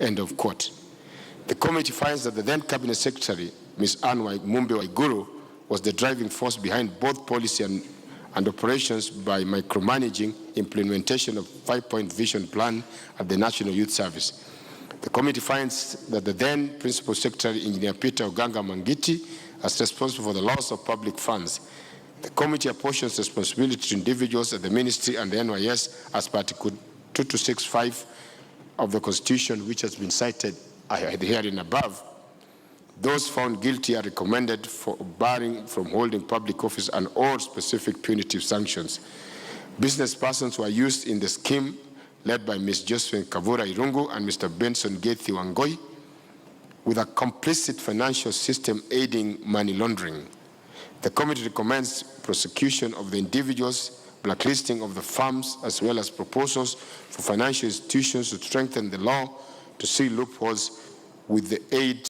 End of quote. The committee finds that the then Cabinet Secretary, Ms. Anne Mumbe Waiguru, was the driving force behind both policy and operations by micromanaging implementation of 5-point vision plan at the National Youth Service. The committee finds that the then Principal Secretary, Engineer Peter Oganga Mangiti, as responsible for the loss of public funds. The committee apportions responsibility to individuals at the Ministry and the NYS as per Article 2265 of the Constitution, which has been cited herein above. Those found guilty are recommended for barring from holding public office and all specific punitive sanctions. Business persons were used in the scheme led by Ms. Josephine Kavura Irungu and Mr. Benson Gethi Wangoi, with a complicit financial system aiding money laundering. The committee recommends prosecution of the individuals, blacklisting of the firms, as well as proposals for financial institutions to strengthen the law to see loopholes with the aid